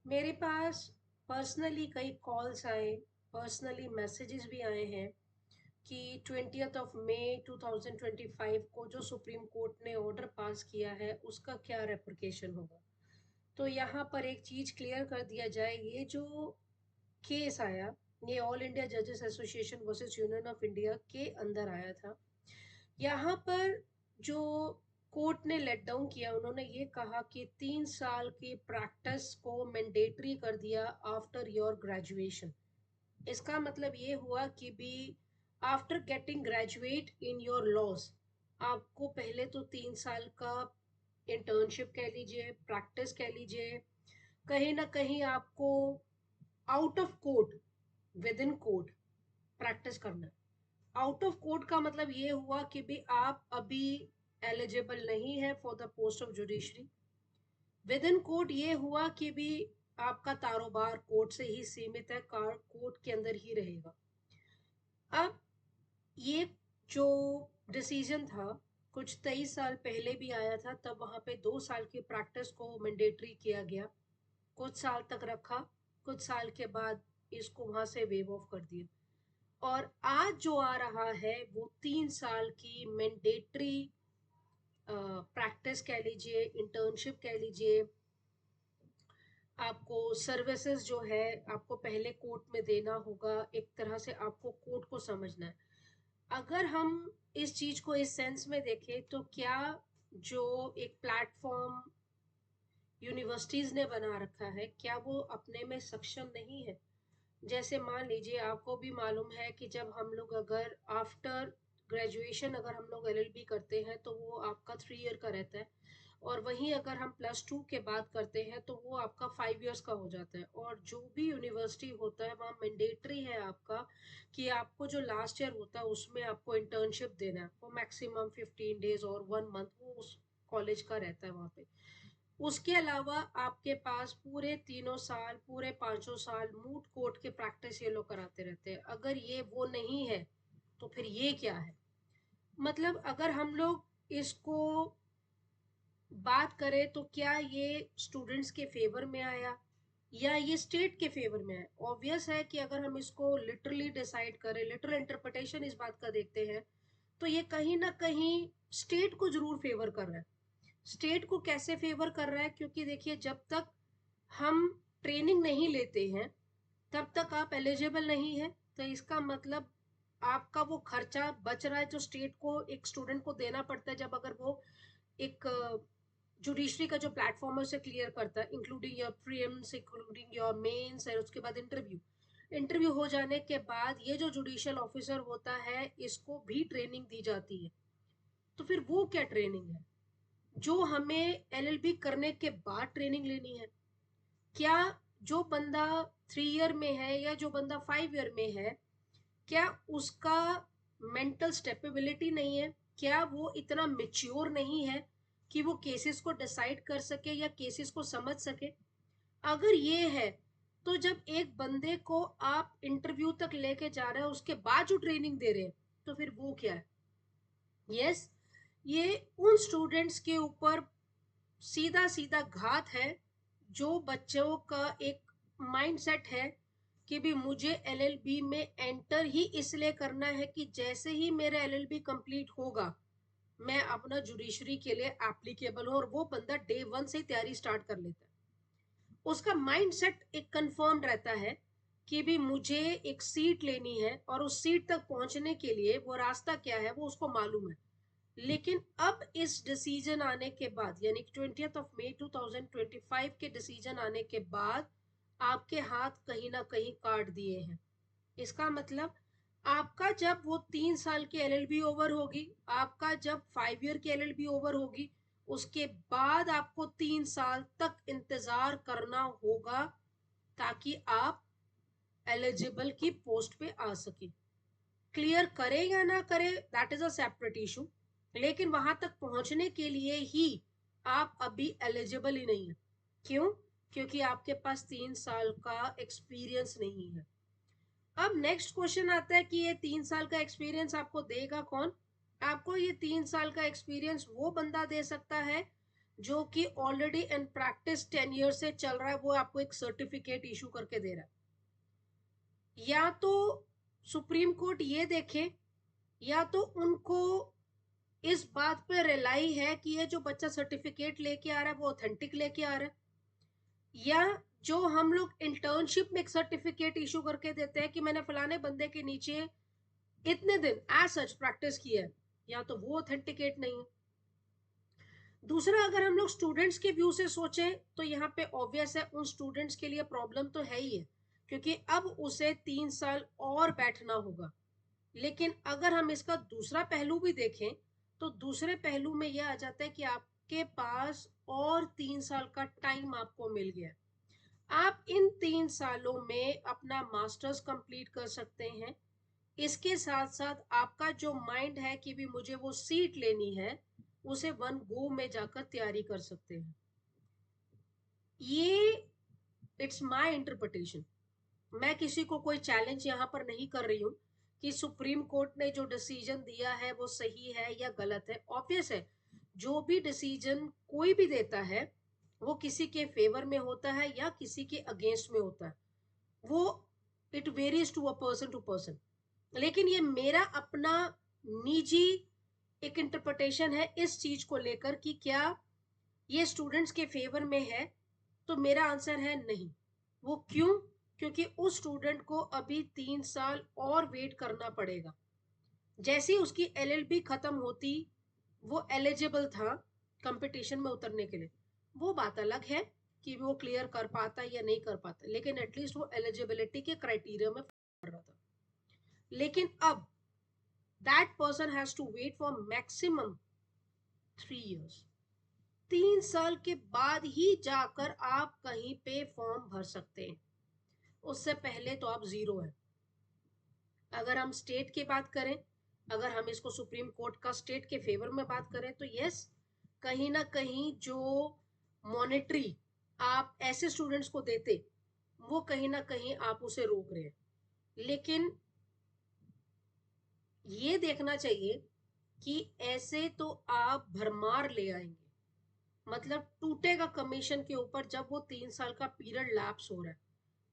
मेरे पास पर्सनली कई कॉल्स आए, पर्सनली मैसेजेस भी आए हैं कि 20th of May 2025 को जो सुप्रीम कोर्ट ने ऑर्डर पास किया है उसका क्या रेपरकेशन होगा। तो यहाँ पर एक चीज क्लियर कर दिया जाए, ये जो केस आया, ये ऑल इंडिया जजेस association versus union of India के अंदर आया था। यहाँ पर जो कोर्ट ने लेट डाउन किया, उन्होंने ये कहा कि 3 साल की प्रैक्टिस को मैंडेटरी कर दिया आफ्टर योर ग्रेजुएशन। इसका मतलब ये हुआ कि भी after getting graduate in your laws, आपको पहले तो 3 साल का इंटर्नशिप कह लीजिए, प्रैक्टिस कह लीजिए, कहीं ना कहीं आपको out of court, with in court practice करना है। आउट ऑफ कोर्ट का मतलब ये हुआ कि भी आप अभी एलिजिबल नहीं है for the post of judiciary. With in court ये हुआ कि भी आपका कारोबार कोर्ट से ही सीमित है, कोर्ट के अंदर ही रहेगा। अब ये जो डिसीजन था, कुछ 23 साल पहले भी आया था, तब वहां पे 2 साल की प्रैक्टिस को मैंडेटरी किया गया, कुछ साल तक रखा, कुछ साल के बाद इसको वहां से वेव ऑफ कर दिया। और आज जो आ रहा है वो 3 साल की मैंडेटरी प्रैक्टिस कह लीजिए, इंटर्नशिप कह लीजिए, आपको सर्विसेज जो है आपको पहले कोर्ट में देना होगा। एक तरह से आपको कोर्ट को समझना है। अगर हम इस चीज को इस सेंस में देखें तो क्या जो एक प्लेटफॉर्म यूनिवर्सिटीज ने बना रखा है, क्या वो अपने में सक्षम नहीं है। जैसे मान लीजिए, आपको भी मालूम है कि जब हम लोग अगर आफ्टर ग्रेजुएशन अगर हम लोग एलएलबी करते हैं तो वो आपका 3 ईयर का रहता है, और वहीं अगर हम +2 के बाद करते हैं तो वो आपका 5 ईयर्स का हो जाता है। और जो भी यूनिवर्सिटी होता है वहाँ मैंडेटरी है आपका कि आपको जो लास्ट ईयर होता है उसमें आपको इंटर्नशिप देना है, वो मैक्सिमम 15 डेज और 1 मंथ वो उस कॉलेज का रहता है वहाँ पे। उसके अलावा आपके पास पूरे 3 साल, पूरे 5 साल मूट कोर्ट के प्रैक्टिस ये लोग कराते रहते हैं। अगर ये वो नहीं है तो फिर ये क्या है। मतलब अगर हम लोग इसको बात करें तो क्या ये स्टूडेंट्स के फेवर में आया या ये स्टेट के फेवर में आया। ऑब्वियस है कि अगर हम इसको लिटरली डिसाइड करें, लिटरल इंटरप्रिटेशन इस बात का देखते हैं, तो ये कहीं ना कहीं स्टेट को जरूर फेवर कर रहा है। स्टेट को कैसे फेवर कर रहा है, क्योंकि देखिए जब तक हम ट्रेनिंग नहीं लेते हैं तब तक आप एलिजिबल नहीं है। तो इसका मतलब आपका वो खर्चा बच रहा है जो स्टेट को एक स्टूडेंट को देना पड़ता है, जब अगर वो एक जुडिशरी का जो प्लेटफॉर्म है उसे क्लियर करता है, including your prelims, including your mains, और उसके बाद इंटरव्यू। इंटरव्यू हो जाने के बाद ये जो जुडिशियल ऑफिसर होता है इसको भी ट्रेनिंग दी जाती है। तो फिर वो क्या ट्रेनिंग है जो हमें एलएलबी करने के बाद ट्रेनिंग लेनी है। क्या जो बंदा 3 ईयर में है या जो बंदा 5 ईयर में है, क्या उसका मेंटल स्टेपेबिलिटी नहीं है, क्या वो इतना मेच्योर नहीं है कि वो केसेस को डिसाइड कर सके या केसेस को समझ सके। अगर ये है तो जब एक बंदे को आप इंटरव्यू तक लेके जा रहे हैं उसके बाद जो ट्रेनिंग दे रहे हैं, तो फिर वो क्या है। यस, ये उन स्टूडेंट्स के ऊपर सीधा सीधा घात है जो बच्चों का एक माइंडसेट है कि भी मुझे एलएलबी में एंटर ही इसलिए करना है कि जैसे ही मेरा एलएलबी कंप्लीट होगा मैं अपना जुडिशरी के लिए एप्लीकेबल हूं। और वो बंदा डे 1 से ही तैयारी स्टार्ट कर लेता है। उसका माइंडसेट एक कंफर्म रहता है कि भी मुझे एक सीट लेनी है और उस सीट तक पहुंचने के लिए वो रास्ता क्या है वो उसको मालूम है। लेकिन अब इस डिसीजन आने के बाद, यानी 20th of May 2025 के डिसीजन आने के बाद आपके हाथ कहीं ना कहीं काट दिए हैं। इसका मतलब आपका जब वो 3 साल की एलएलबी ओवर होगी, आपका जब 5 ईयर की एलएलबी ओवर होगी, उसके बाद आपको 3 साल तक इंतजार करना होगा ताकि आप एलिजिबल की पोस्ट पे आ सके। क्लियर करे या ना करे that is a separate issue, लेकिन वहां तक पहुंचने के लिए ही आप अभी एलिजिबल ही नहीं है। क्यों? क्योंकि आपके पास 3 साल का एक्सपीरियंस नहीं है। अब नेक्स्ट क्वेश्चन आता है कि ये 3 साल का एक्सपीरियंस आपको देगा कौन। आपको ये 3 साल का एक्सपीरियंस वो बंदा दे सकता है जो कि ऑलरेडी इन प्रैक्टिस 10 ईयर से चल रहा है, वो आपको एक सर्टिफिकेट इशू करके दे रहा है। या तो सुप्रीम कोर्ट ये देखे, या तो उनको इस बात पे रिलाई है कि ये जो बच्चा सर्टिफिकेट लेके आ रहा है वो ऑथेंटिक लेके आ रहा है, या जो हम लोग इंटर्नशिप में एक सर्टिफिकेट इशू करके देते हैं कि मैंने फलाने बंदे के नीचे इतने दिन एज सच प्रैक्टिस किया है, या तो वो ऑथेंटिकेट नहीं है। दूसरा, अगर हम लोग स्टूडेंट्स के व्यू से सोचें तो यहाँ पे ऑब्वियस है, उन स्टूडेंट्स के लिए प्रॉब्लम तो है ही है, क्योंकि अब उसे 3 साल और बैठना होगा। लेकिन अगर हम इसका दूसरा पहलू भी देखें, तो दूसरे पहलू में यह आ जाता है कि आपके पास और 3 साल का टाइम आपको मिल गया। आप इन 3 सालों में अपना मास्टर्स कंप्लीट कर सकते हैं। इसके साथ साथ आपका जो माइंड है कि भी मुझे वो सीट लेनी है, उसे वन गो में जाकर तैयारी कर सकते हैं। ये इट्स माय इंटरप्रिटेशन। मैं किसी को कोई चैलेंज यहाँ पर नहीं कर रही हूँ कि सुप्रीम कोर्ट ने जो डिसीजन दिया है वो सही है या गलत है। ऑब्वियस है, जो भी डिसीजन कोई भी देता है वो किसी के फेवर में होता है या किसी के अगेंस्ट में होता है। वो it varies to a person to person. लेकिन ये मेरा अपना निजी एक इंटरप्रिटेशन है इस चीज को लेकर कि क्या ये स्टूडेंट्स के फेवर में है, तो मेरा आंसर है नहीं। वो क्यों? क्योंकि उस स्टूडेंट को अभी 3 साल और वेट करना पड़ेगा। जैसे ही उसकी एलएलबी खत्म होती, वो एलिजिबल था कंपटीशन में उतरने के लिए। वो बात अलग है कि वो क्लियर कर पाता या नहीं कर पाता, लेकिन एटलीस्ट वो एलिजिबिलिटी के क्राइटेरिया में कर रहा था। लेकिन अब that person has to wait for maximum 3 years। 3 साल के बाद ही जाकर आप कहीं पे फॉर्म भर सकते हैं, उससे पहले तो आप जीरो है। अगर हम स्टेट की बात करें, अगर हम इसको सुप्रीम कोर्ट का स्टेट के फेवर में बात करें, तो यस, कहीं ना कहीं जो मॉनेटरी आप ऐसे स्टूडेंट्स को देते, वो कहीं ना कहीं आप उसे रोक रहे हैं। लेकिन ये देखना चाहिए कि ऐसे तो आप भरमार ले आएंगे, मतलब टूटेगा कमीशन के ऊपर जब वो 3 साल का पीरियड लैप्स हो रहा है।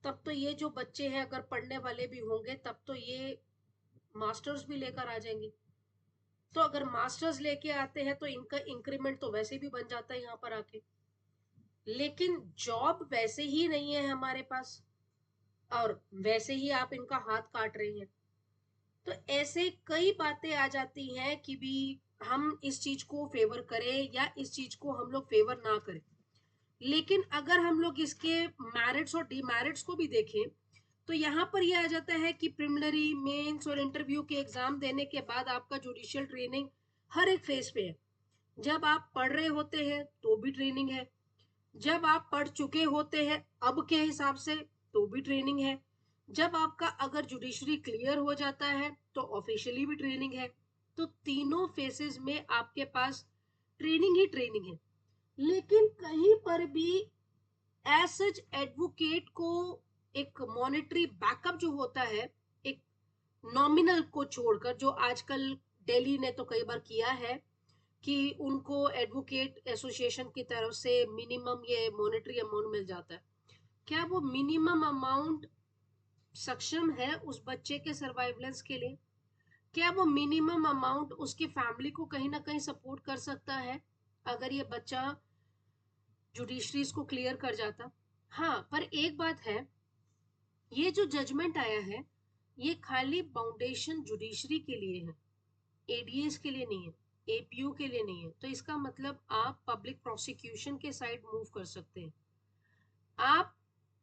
तब तो ये जो बच्चे हैं अगर पढ़ने वाले भी होंगे, तब तो ये मास्टर्स भी लेकर आ जाएंगे। तो अगर मास्टर्स लेके आते हैं तो इनका इंक्रीमेंट तो वैसे भी बन जाता है यहाँ पर आके। लेकिन जॉब वैसे ही नहीं है हमारे पास, और वैसे ही आप इनका हाथ काट रही हैं। तो ऐसे कई बातें आ जाती हैं कि भी हम इस चीज को फेवर करें या इस चीज को हम लोग फेवर ना करें। लेकिन अगर हम लोग इसके मैरिट्स और डीमेरिट्स को भी देखें, तो यहाँ पर यह आ जाता है कि प्रिलिमिनरी, मेंस और इंटरव्यू के एग्जाम देने के बाद आपका जुडिशियल ट्रेनिंग हर एक फेज पे है। जब आप पढ़ रहे होते हैं तो भी ट्रेनिंग है, जब आप पढ़ चुके होते हैं अब के हिसाब से तो भी ट्रेनिंग है, जब आपका अगर जुडिशरी क्लियर हो जाता है तो ऑफिशियली भी ट्रेनिंग है। तो तीनों फेसेस में आपके पास ट्रेनिंग ही ट्रेनिंग है। लेकिन कहीं पर भी एज सच एडवोकेट को एक मॉनेटरी बैकअप जो होता है, एक नॉमिनल को छोड़कर, जो आजकल दिल्ली ने तो कई बार किया है कि उनको एडवोकेट एसोसिएशन की तरफ से मिनिमम ये मॉनेटरी अमाउंट मिल जाता है। क्या वो मिनिमम अमाउंट सक्षम है उस बच्चे के सर्वाइवलेंस के लिए? क्या वो मिनिमम अमाउंट उसकी फैमिली को कहीं ना कहीं सपोर्ट कर सकता है अगर ये बच्चा जुडिशरीज को क्लियर कर जाता? हाँ, पर एक बात है, ये जो जजमेंट आया है ये खाली फाउंडेशन जुडिशरी के लिए है, एडीएस के लिए नहीं है, एपीयू के लिए नहीं है। तो इसका मतलब आप पब्लिक प्रोसिक्यूशन के साइड मूव कर सकते हैं, आप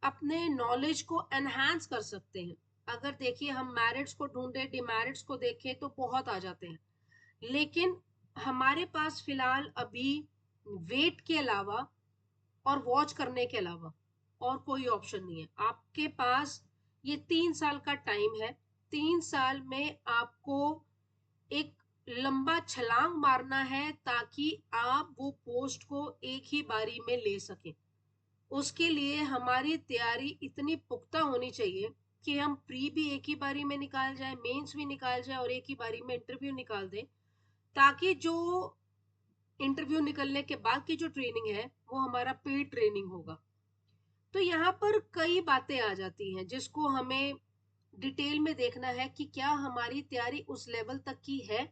अपने नॉलेज को एनहांस कर सकते हैं। अगर देखिए हम मैरिट्स को ढूंढे, डिमेरिट्स को देखें तो बहुत आ जाते हैं, लेकिन हमारे पास फिलहाल अभी वेट के अलावा और वॉच करने के अलावा और कोई ऑप्शन नहीं है आपके पास। ये 3 साल का टाइम है, 3 साल में आपको एक लंबा छलांग मारना है ताकि आप वो पोस्ट को एक ही बारी में ले सकें। उसके लिए हमारी तैयारी इतनी पुख्ता होनी चाहिए कि हम प्री भी एक ही बारी में निकाल जाए, मेंस भी निकाल जाए और एक ही बारी में इंटरव्यू निकाल दें, ताकि जो इंटरव्यू निकलने के बाद की जो ट्रेनिंग है वो हमारा पेड ट्रेनिंग होगा। तो यहाँ पर कई बातें आ जाती हैं जिसको हमें डिटेल में देखना है कि क्या हमारी तैयारी उस लेवल तक की है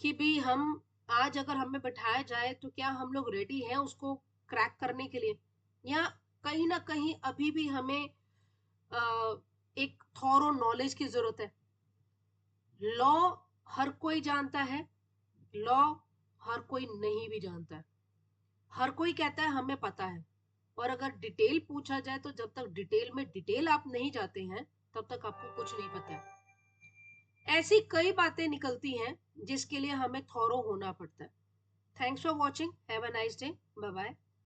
कि भी हम आज अगर हमें बैठाया जाए तो क्या हम लोग रेडी हैं उसको क्रैक करने के लिए, या कहीं ना कहीं अभी भी हमें एक थॉरो नॉलेज की जरूरत है। लॉ हर कोई जानता है, लॉ हर कोई नहीं भी जानता है। हर कोई कहता है हमें पता है, और अगर डिटेल पूछा जाए तो जब तक डिटेल में डिटेल आप नहीं जाते हैं तब तक आपको कुछ नहीं पता है। ऐसी कई बातें निकलती हैं जिसके लिए हमें थॉरो होना पड़ता है। Thanks for watching, have a nice day, bye bye.